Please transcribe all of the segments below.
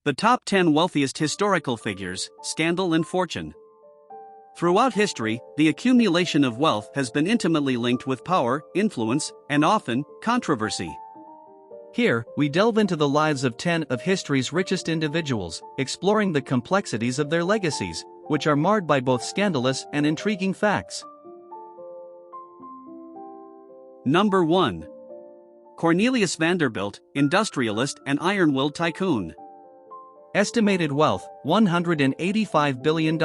The top 10 wealthiest historical figures, scandal and fortune. Throughout history, the accumulation of wealth has been intimately linked with power, influence, and often, controversy. Here, we delve into the lives of 10 of history's richest individuals, exploring the complexities of their legacies, which are marred by both scandalous and intriguing facts. Number 1. Cornelius Vanderbilt, industrialist and iron-willed tycoon. Estimated wealth, $185 billion.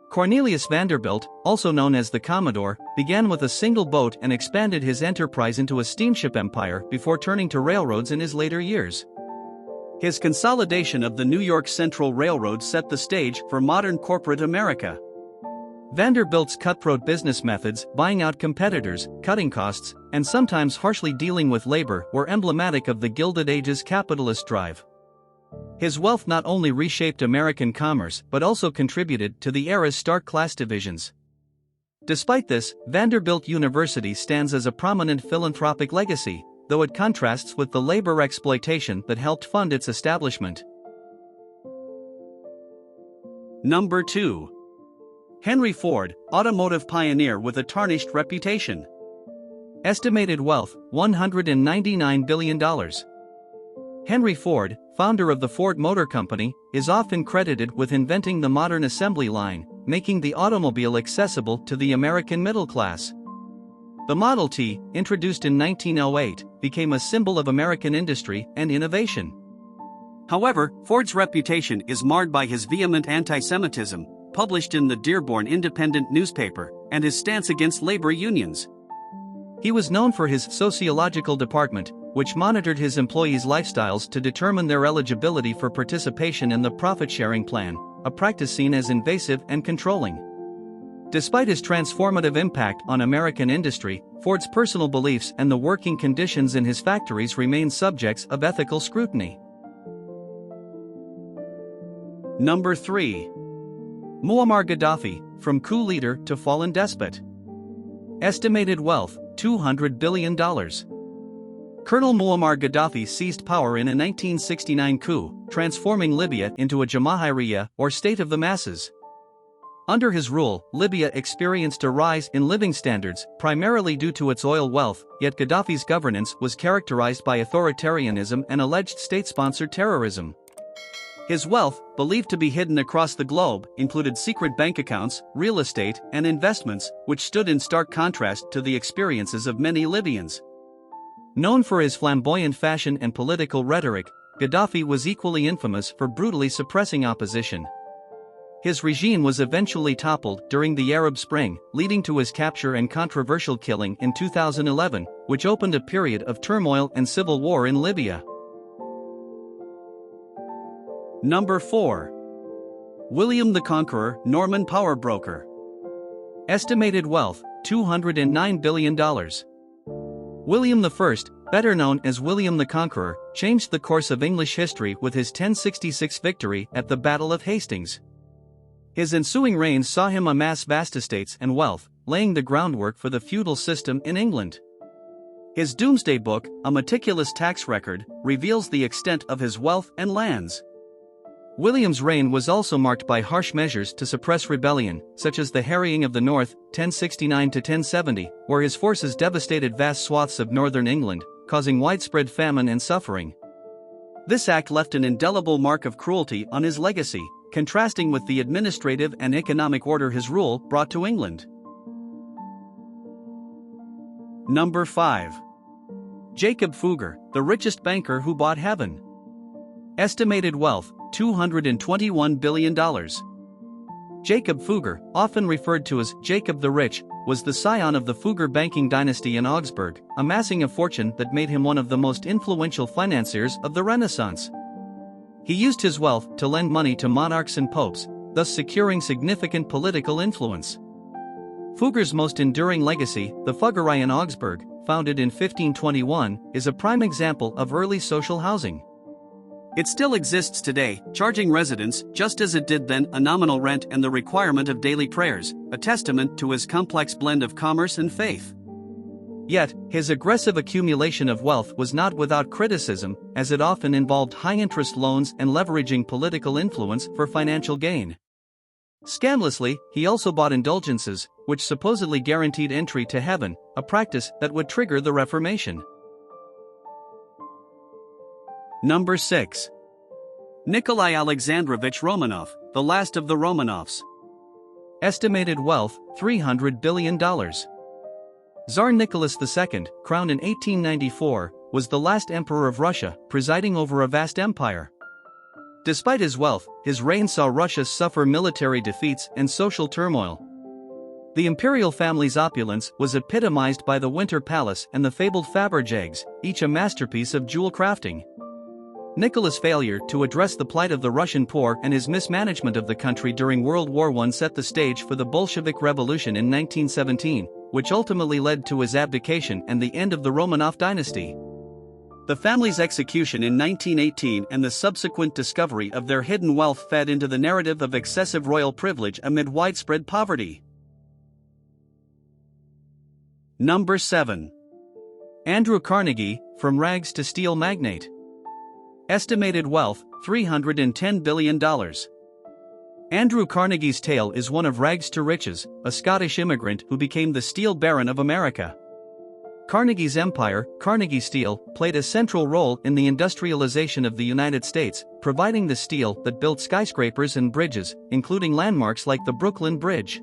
Cornelius Vanderbilt, also known as the Commodore, began with a single boat and expanded his enterprise into a steamship empire before turning to railroads in his later years. His consolidation of the New York Central Railroad set the stage for modern corporate America. Vanderbilt's cutthroat business methods, buying out competitors, cutting costs, and sometimes harshly dealing with labor, were emblematic of the Gilded Age's capitalist drive. His wealth not only reshaped American commerce but also contributed to the era's stark class divisions. Despite this, Vanderbilt University stands as a prominent philanthropic legacy, though it contrasts with the labor exploitation that helped fund its establishment. Number 2. Henry Ford, automotive pioneer with a tarnished reputation. Estimated wealth, $199 billion. Henry Ford, founder of the Ford Motor Company, is often credited with inventing the modern assembly line, making the automobile accessible to the American middle class. The Model T, introduced in 1908, became a symbol of American industry and innovation. However, Ford's reputation is marred by his vehement anti-Semitism, published in the Dearborn Independent newspaper, and his stance against labor unions. He was known for his sociological department, which monitored his employees' lifestyles to determine their eligibility for participation in the profit-sharing plan, a practice seen as invasive and controlling. Despite his transformative impact on American industry, Ford's personal beliefs and the working conditions in his factories remain subjects of ethical scrutiny. Number 3. Muamar Gaddafi, from coup leader to fallen despot. Estimated wealth, $200 billion. Colonel Muammar Gaddafi seized power in a 1969 coup, transforming Libya into a Jamahiriya, or state of the masses. Under his rule, Libya experienced a rise in living standards, primarily due to its oil wealth, yet Gaddafi's governance was characterized by authoritarianism and alleged state-sponsored terrorism. His wealth, believed to be hidden across the globe, included secret bank accounts, real estate, and investments, which stood in stark contrast to the experiences of many Libyans. Known for his flamboyant fashion and political rhetoric, Gaddafi was equally infamous for brutally suppressing opposition. His regime was eventually toppled during the Arab Spring, leading to his capture and controversial killing in 2011, which opened a period of turmoil and civil war in Libya. Number 4. William the Conqueror, Norman power broker. Estimated wealth, $209 billion. William I, better known as William the Conqueror, changed the course of English history with his 1066 victory at the Battle of Hastings. His ensuing reign saw him amass vast estates and wealth, laying the groundwork for the feudal system in England. His Doomsday Book, a meticulous tax record, reveals the extent of his wealth and lands. William's reign was also marked by harsh measures to suppress rebellion, such as the Harrying of the North, 1069 to 1070, where his forces devastated vast swaths of northern England, causing widespread famine and suffering. This act left an indelible mark of cruelty on his legacy, contrasting with the administrative and economic order his rule brought to England. Number 5. Jacob Fuger, the richest banker who bought heaven. Estimated wealth, $221 billion. Jacob Fuger, often referred to as Jacob the Rich, was the scion of the Fuger banking dynasty in Augsburg, amassing a fortune that made him one of the most influential financiers of the Renaissance. He used his wealth to lend money to monarchs and popes, thus securing significant political influence. Fuger's most enduring legacy, the Fuggerei in Augsburg, founded in 1521, is a prime example of early social housing. It still exists today, charging residents, just as it did then, a nominal rent and the requirement of daily prayers, a testament to his complex blend of commerce and faith. Yet, his aggressive accumulation of wealth was not without criticism, as it often involved high-interest loans and leveraging political influence for financial gain. Scandalously, he also bought indulgences, which supposedly guaranteed entry to heaven, a practice that would trigger the Reformation. Number 6. Nikolai Alexandrovich Romanov, the last of the Romanovs. Estimated wealth, $300 billion. Tsar Nicholas II, crowned in 1894, was the last emperor of Russia, presiding over a vast empire. Despite his wealth, his reign saw Russia suffer military defeats and social turmoil. The imperial family's opulence was epitomized by the Winter Palace and the fabled Faberge eggs, each a masterpiece of jewel crafting. Nicholas' failure to address the plight of the Russian poor and his mismanagement of the country during World War I set the stage for the Bolshevik Revolution in 1917, which ultimately led to his abdication and the end of the Romanov dynasty. The family's execution in 1918 and the subsequent discovery of their hidden wealth fed into the narrative of excessive royal privilege amid widespread poverty. Number 7. Andrew Carnegie, from rags to steel magnate. Estimated wealth, $310 billion. Andrew Carnegie's tale is one of rags to riches, a Scottish immigrant who became the steel baron of America. Carnegie's empire, Carnegie Steel, played a central role in the industrialization of the United States, providing the steel that built skyscrapers and bridges, including landmarks like the Brooklyn Bridge.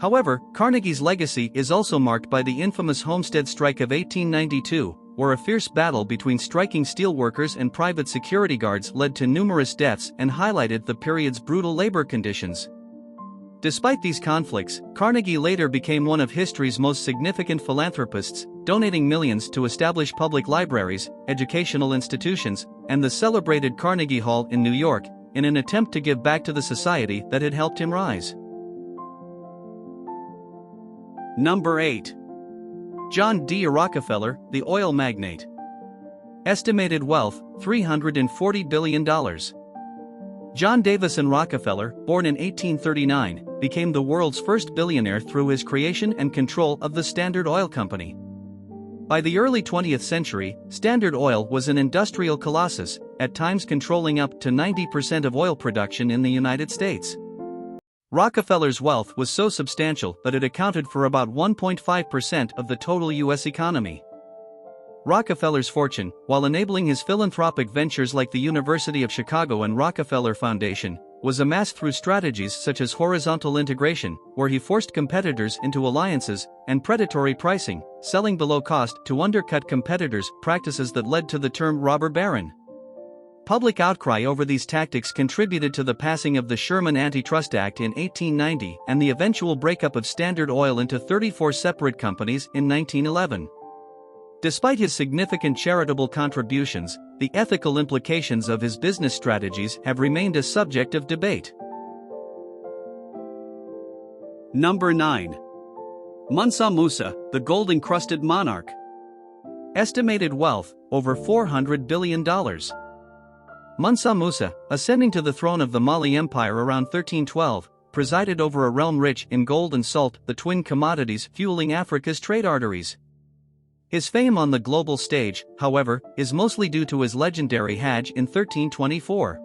However, Carnegie's legacy is also marked by the infamous Homestead Strike of 1892, where a fierce battle between striking steelworkers and private security guards led to numerous deaths and highlighted the period's brutal labor conditions. Despite these conflicts, Carnegie later became one of history's most significant philanthropists, donating millions to establish public libraries, educational institutions, and the celebrated Carnegie Hall in New York, in an attempt to give back to the society that had helped him rise. Number 8. John D. Rockefeller, the oil magnate. Estimated wealth, $340 billion. John Davison Rockefeller, born in 1839, became the world's first billionaire through his creation and control of the Standard Oil Company. By the early 20th century, Standard Oil was an industrial colossus, at times controlling up to 90% of oil production in the United States. Rockefeller's wealth was so substantial that it accounted for about 1.5% of the total U.S. economy. Rockefeller's fortune, while enabling his philanthropic ventures like the University of Chicago and Rockefeller Foundation, was amassed through strategies such as horizontal integration, where he forced competitors into alliances, and predatory pricing, selling below cost to undercut competitors, practices that led to the term robber baron. Public outcry over these tactics contributed to the passing of the Sherman Antitrust Act in 1890 and the eventual breakup of Standard Oil into 34 separate companies in 1911. Despite his significant charitable contributions, the ethical implications of his business strategies have remained a subject of debate. Number 9. Mansam Musa, the gold-encrusted monarch. Estimated wealth, over $400 billion. Mansa Musa, ascending to the throne of the Mali Empire around 1312, presided over a realm rich in gold and salt, the twin commodities fueling Africa's trade arteries. His fame on the global stage, however, is mostly due to his legendary Hajj in 1324.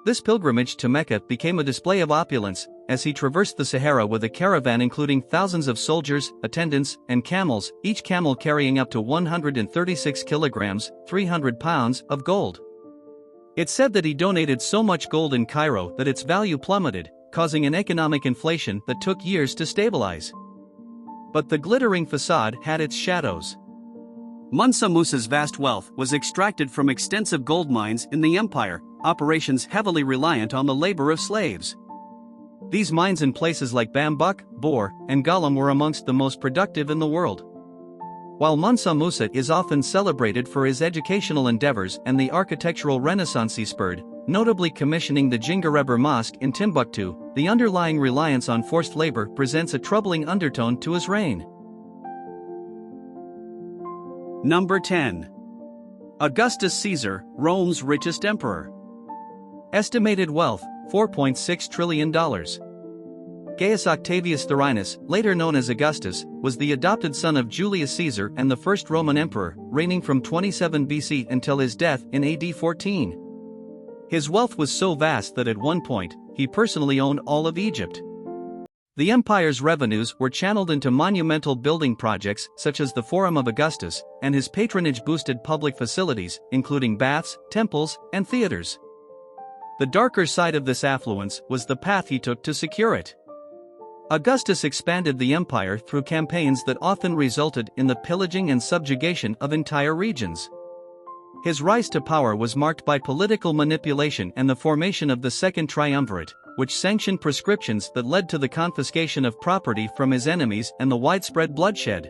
This pilgrimage to Mecca became a display of opulence, as he traversed the Sahara with a caravan including thousands of soldiers, attendants, and camels, each camel carrying up to 136 kilograms, 300 pounds, of gold. It's said that he donated so much gold in Cairo that its value plummeted, causing an economic inflation that took years to stabilize. But the glittering facade had its shadows. Mansa Musa's vast wealth was extracted from extensive gold mines in the empire, operations heavily reliant on the labor of slaves. These mines in places like Bambuk, Bor, and Golem were amongst the most productive in the world. While Mansa Musa is often celebrated for his educational endeavors and the architectural renaissance he spurred, notably commissioning the Djinguereber Mosque in Timbuktu, the underlying reliance on forced labor presents a troubling undertone to his reign. Number 10. Augustus Caesar, Rome's richest emperor. Estimated wealth, $4.6 trillion. Gaius Octavius Thurinus, later known as Augustus, was the adopted son of Julius Caesar and the first Roman emperor, reigning from 27 BC until his death in AD 14. His wealth was so vast that at one point, he personally owned all of Egypt. The empire's revenues were channeled into monumental building projects such as the Forum of Augustus, and his patronage boosted public facilities, including baths, temples, and theaters. The darker side of this affluence was the path he took to secure it. Augustus expanded the empire through campaigns that often resulted in the pillaging and subjugation of entire regions. His rise to power was marked by political manipulation and the formation of the Second Triumvirate, which sanctioned proscriptions that led to the confiscation of property from his enemies and the widespread bloodshed.